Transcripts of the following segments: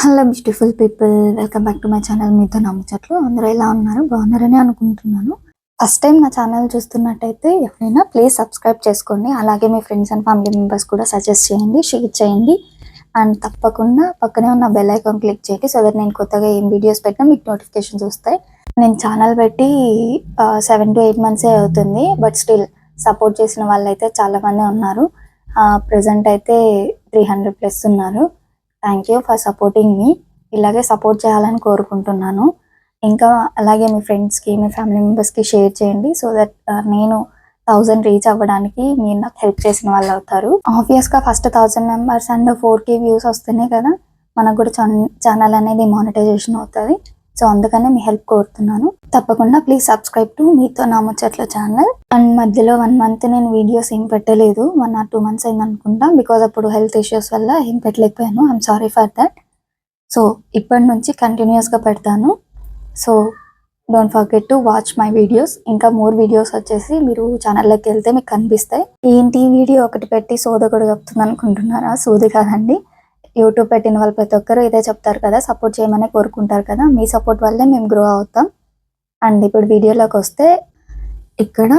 Hello beautiful people, welcome back to my channel. మీతో నా ముచ్చట్లు. అందరూ ఎలా ఉన్నారు? బాగున్నారని అనుకుంటున్నాను. ఫస్ట్ టైం నా ఛానల్ చూస్తున్నట్టయితే ఎవరైనా ప్లీజ్ సబ్స్క్రైబ్ చేసుకోండి. అలాగే మీ ఫ్రెండ్స్ అండ్ ఫ్యామిలీ మెంబర్స్ కూడా సజెస్ట్ చేయండి, షేర్ చేయండి. అండ్ తప్పకుండా పక్కనే ఉన్న బెల్ ఐకాన్ క్లిక్ చేయండి సో దట్ నేను కొత్తగా ఏం వీడియోస్ పెట్టినా మీకు నోటిఫికేషన్స్ వస్తాయి. నేను ఛానల్ పెట్టి 7 to 8 months అవుతుంది. బట్ స్టిల్ సపోర్ట్ చేసిన వాళ్ళు అయితే చాలామంది ఉన్నారు. ప్రజెంట్ అయితే 300+ ఉన్నారు. థ్యాంక్ యూ ఫర్ సపోర్టింగ్ మీ. ఇలాగే సపోర్ట్ చేయాలని కోరుకుంటున్నాను. ఇంకా అలాగే మీ ఫ్రెండ్స్కి, మీ ఫ్యామిలీ మెంబర్స్కి షేర్ చేయండి సో దట్ నేను 1000 రీచ్ అవ్వడానికి మీరు నాకు హెల్ప్ చేసిన వాళ్ళు అవుతారు. ఆబ్వియస్గా first 1000 members and 4K views వస్తేనే కదా మనకు కూడా ఛానల్ అనేది మానిటైజేషన్ అవుతుంది. సో అందుకనే మీ హెల్ప్ కోరుతున్నాను. తప్పకుండా ప్లీజ్ సబ్స్క్రైబ్ టు మీతో నా ముచ్చట్ల ఛానల్. అండ్ మధ్యలో 1 month నేను వీడియోస్ ఏం పెట్టలేదు. 1 or 2 months అయింది అనుకుంటా. బికాజ్ అప్పుడు హెల్త్ ఇష్యూస్ వల్ల ఏం పెట్టలేకపోయాను. I'm sorry for that. So ఇప్పటి నుంచి కంటిన్యూస్గా పెడతాను. So don't forget to watch my videos. ఇంకా మోర్ వీడియోస్ వచ్చేసి మీరు ఛానల్లోకి వెళ్తే మీకు కనిపిస్తాయి. ఏంటి వీడియో ఒకటి పెట్టి సోద కూడా చెప్తుంది అనుకుంటున్నారా? సోది కాదండి. యూట్యూబ్ పెట్టిన వాళ్ళు ప్రతి ఒక్కరు ఇదే చెప్తారు కదా, సపోర్ట్ చేయమని కోరుకుంటారు కదా. మీ సపోర్ట్ వల్లే మేము గ్రో అవుతాం. అండ్ ఇప్పుడు వీడియోలోకి వస్తే, ఇక్కడ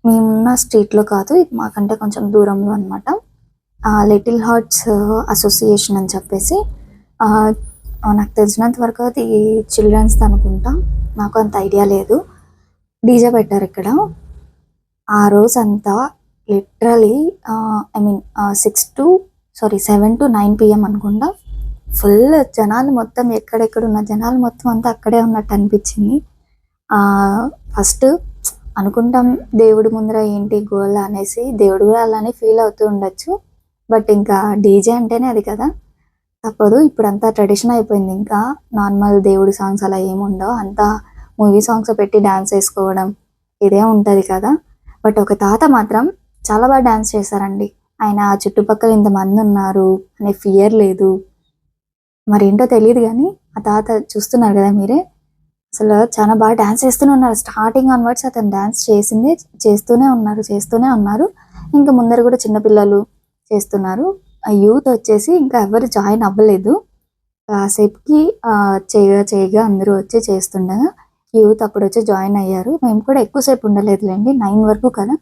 మేమున్న స్ట్రీట్లో కాదు, ఇది మాకంటే కొంచెం దూరంలో అనమాట. లిటిల్ హార్ట్స్ అసోసియేషన్ అని చెప్పేసి, నాకు తెలిసినంత వరకు అది చిల్డ్రన్స్ అనుకుంటా, నాకు అంత ఐడియా లేదు. డీజే పెట్టారు ఇక్కడ. ఆ రోజంతా literally I mean 7 to 9 PM అనుకుంటా. ఫుల్ జనాలు మొత్తం, ఎక్కడెక్కడ ఉన్న జనాలు మొత్తం అంతా అక్కడే ఉన్నట్టు అనిపించింది. ఫస్ట్ అనుకుంటాం దేవుడి ముందర ఏంటి గోల అనేసి, దేవుడు కూడా అలానే ఫీల్ అవుతూ ఉండొచ్చు. బట్ ఇంకా డీజే అంటేనే అది కదా, తప్పదు. ఇప్పుడంతా ట్రెడిషన్ అయిపోయింది. ఇంకా నార్మల్ దేవుడి సాంగ్స్ అలా ఏముండవు, అంతా మూవీ సాంగ్స్ పెట్టి డ్యాన్స్ వేసుకోవడం ఇదే ఉంటుంది కదా. బట్ ఒక తాత మాత్రం చాలా బాగా డ్యాన్స్ చేశారండి. ఆయన చుట్టుపక్కల ఇంతమంది ఉన్నారు అనే ఫియర్ లేదు. మరేంటో తెలియదు కానీ ఆ తాత చూస్తున్నారు కదా మీరే, అసలు చాలా బాగా డ్యాన్స్ చేస్తూనే ఉన్నారు. స్టార్టింగ్ ఆన్వర్డ్స్ అతను డ్యాన్స్ చేస్తూనే ఉన్నారు. ఇంకా ముందర కూడా చిన్నపిల్లలు చేస్తున్నారు. యూత్ వచ్చేసి ఇంకా ఎవరు జాయిన్ అవ్వలేదు. కాసేపుకి చేయగా అందరూ వచ్చి చేస్తుండగా యూత్ అప్పుడు వచ్చి జాయిన్ అయ్యారు. మేము కూడా ఎక్కువసేపు ఉండలేదులేండి, 9 వరకు కదా.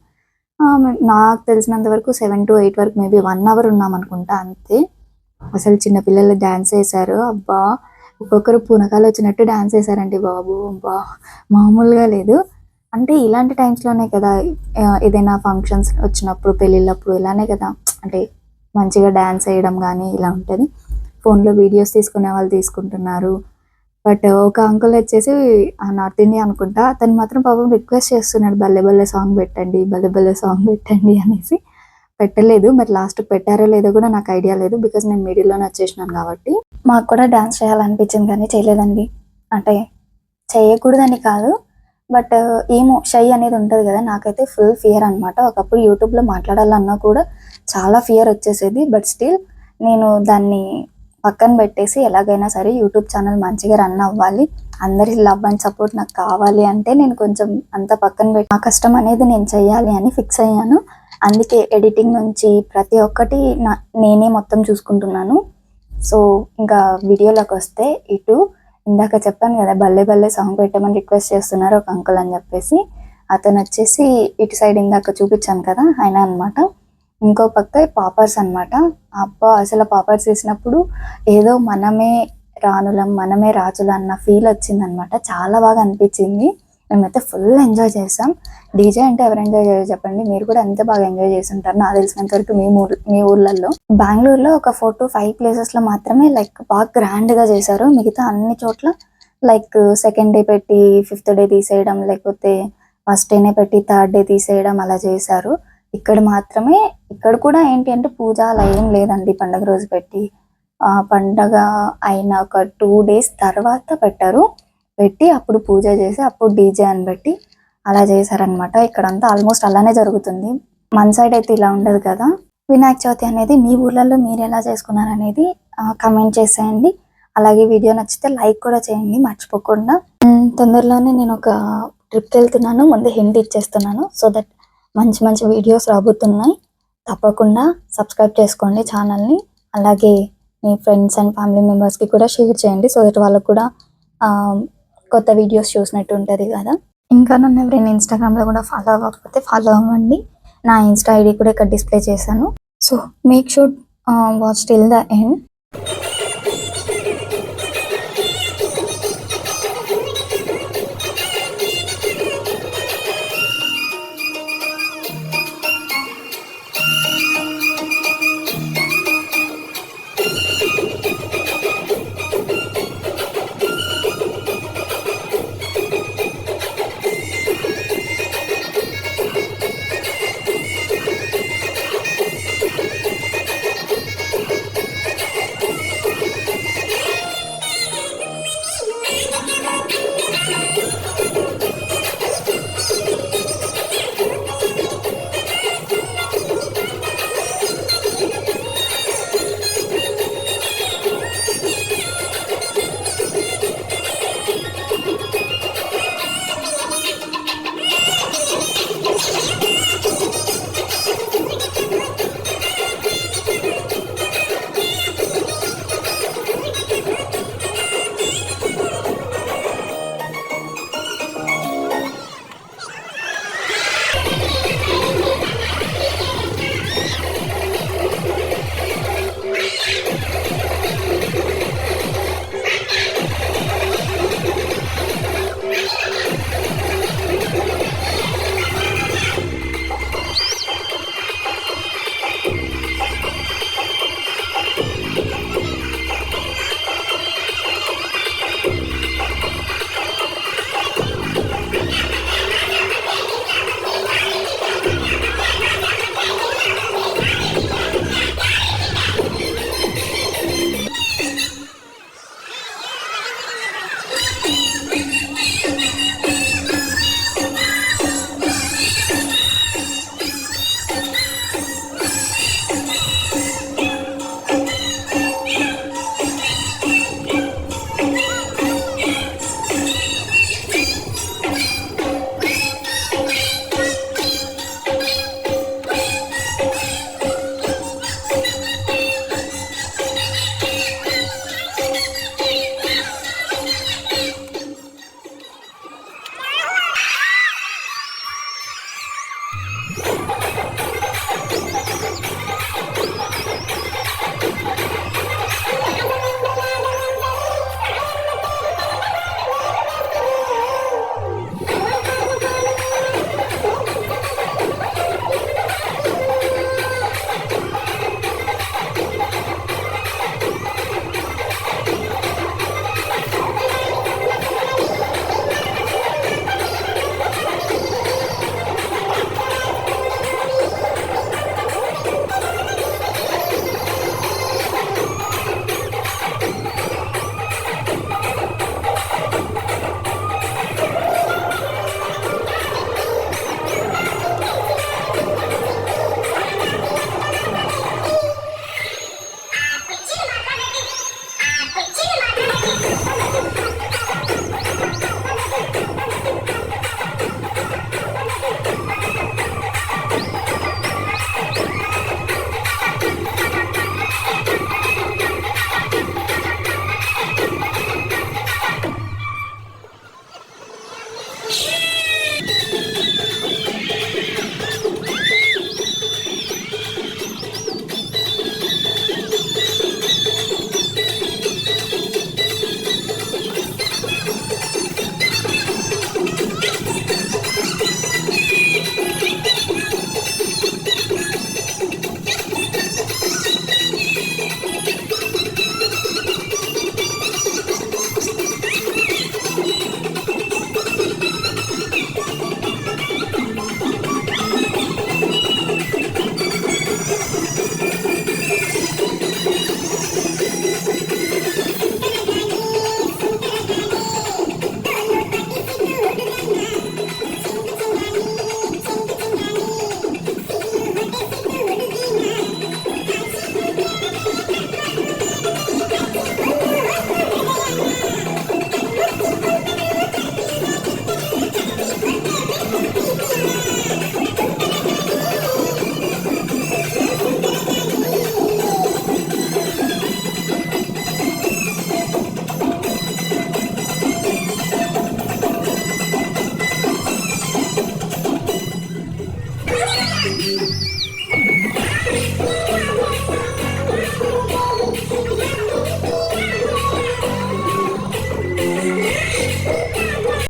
నాకు తెలిసినంత వరకు 7 to 8 వరకు, మేబీ 1 hour ఉన్నాం అనుకుంటా, అంతే. అసలు చిన్నపిల్లలు డ్యాన్స్ వేశారు. అబ్బా, ఒక్కొక్కరు పూనకాలు వచ్చినట్టు డ్యాన్స్ వేశారండి బాబు. అబ్బా, మామూలుగా లేదు. అంటే ఇలాంటి టైమ్స్లోనే కదా ఏదైనా ఫంక్షన్స్ వచ్చినప్పుడు, పెళ్ళిళ్ళప్పుడు ఇలానే కదా, అంటే మంచిగా డ్యాన్స్ వేయడం కానీ ఇలా ఉంటుంది. ఫోన్లో వీడియోస్ తీసుకునే వాళ్ళు తీసుకుంటున్నారు. బట్ ఒక అంకుల్ వచ్చేసి నార్త్ ఇండియా అనుకుంటా, అతను మాత్రం పాపం రిక్వెస్ట్ చేస్తున్నాడు, భలే భలే సాంగ్ పెట్టండి అనేసి. పెట్టలేదు. మరి లాస్ట్ పెట్టారో లేదో కూడా నాకు ఐడియా లేదు, బికాజ్ నేను మిడిల్లోనే వచ్చేసినాను కాబట్టి. మాకు కూడా డ్యాన్స్ చేయాలనిపించింది కానీ చేయలేదండి. అంటే చేయకూడదని కాదు, బట్ ఏమో షై అనేది ఉంటుంది కదా, నాకైతే ఫుల్ ఫియర్ అనమాట. ఒకప్పుడు యూట్యూబ్లో మాట్లాడాలన్నా కూడా చాలా ఫియర్ వచ్చేసేది. బట్ స్టిల్ నేను దాన్ని పక్కన పెట్టేసి ఎలాగైనా సరే యూట్యూబ్ ఛానల్ మంచిగా రన్ అవ్వాలి, అందరి లవ్ అండ్ సపోర్ట్ నాకు కావాలి అంటే నేను కొంచెం అంత పక్కన పెట్టి నా కష్టం అనేది నేను చెయ్యాలి అని ఫిక్స్ అయ్యాను. అందుకే ఎడిటింగ్ నుంచి ప్రతి ఒక్కటి నేనే మొత్తం చూసుకుంటున్నాను. సో ఇంకా వీడియోలోకి వస్తే, ఇటు ఇందాక చెప్పాను కదా భలే భలే సాంగ్ పెట్టమని రిక్వెస్ట్ చేస్తున్నారు ఒక అంకుల్ అని చెప్పేసి, అతను వచ్చేసి ఇటు సైడ్ ఇందాక చూపించాను కదా ఆయన అనమాట. ఇంకో పక్క పాపర్స్ అనమాట. అబ్బా, అసలు పాపర్స్ వేసినప్పుడు ఏదో మనమే రాణులం, మనమే రాజులు అన్న ఫీల్ వచ్చిందనమాట. చాలా బాగా అనిపించింది. మేమైతే ఫుల్ ఎంజాయ్ చేసాం. డీజే అంటే ఎవరు ఎంజాయ్ చేయాలి చెప్పండి? మీరు కూడా అంతే బాగా ఎంజాయ్ చేసి ఉంటారు నాకు తెలిసినంత వరకు. మీ ఊర్లలో, బెంగళూరులో ఒక 4 to 5 places మాత్రమే లైక్ బాగా గ్రాండ్గా చేశారు. మిగతా అన్ని చోట్ల లైక్ సెకండ్ డే పెట్టి 5th day తీసేయడం, లేకపోతే ఫస్ట్ డేనే పెట్టి 3rd day తీసేయడం అలా చేశారు. ఇక్కడ మాత్రమే, ఇక్కడ కూడా ఏంటి అంటే పూజ అలా ఏం లేదండి. పండగ రోజు పెట్టి పండగ అయిన ఒక 2 days తర్వాత పెట్టి అప్పుడు పూజ చేసి అప్పుడు డీజే అని పెట్టి అలా చేశారనమాట. ఇక్కడంతా ఆల్మోస్ట్ అలానే జరుగుతుంది. మన సైడ్ అయితే ఇలా ఉండదు కదా. వినాయక చవితి అనేది మీ ఊర్లలో మీరు ఎలా చేసుకున్నారు అనేది కమెంట్ చేసేయండి. అలాగే వీడియో నచ్చితే లైక్ కూడా చేయండి మర్చిపోకుండా. తొందరలోనే నేను ఒక ట్రిప్కి వెళ్తున్నాను, ముందే హింట్ ఇచ్చేస్తున్నాను. సో దట్ మంచి వీడియోస్ రాబోతున్నాయి. తప్పకుండా సబ్స్క్రైబ్ చేసుకోండి ఛానల్ని. అలాగే మీ ఫ్రెండ్స్ అండ్ ఫ్యామిలీ మెంబర్స్కి కూడా షేర్ చేయండి. సో దట్ వాళ్ళకు కూడా కొత్త వీడియోస్ చూసినట్టు ఉంటుంది కదా. ఇంకా నన్ను ఎవరైనా ఇన్స్టాగ్రామ్లో కూడా ఫాలో అవ్వకపోతే ఫాలో అవ్వండి. నా ఇన్స్టా ఐడి కూడా ఇక్కడ డిస్ప్లే చేశాను. So make sure watch till the end.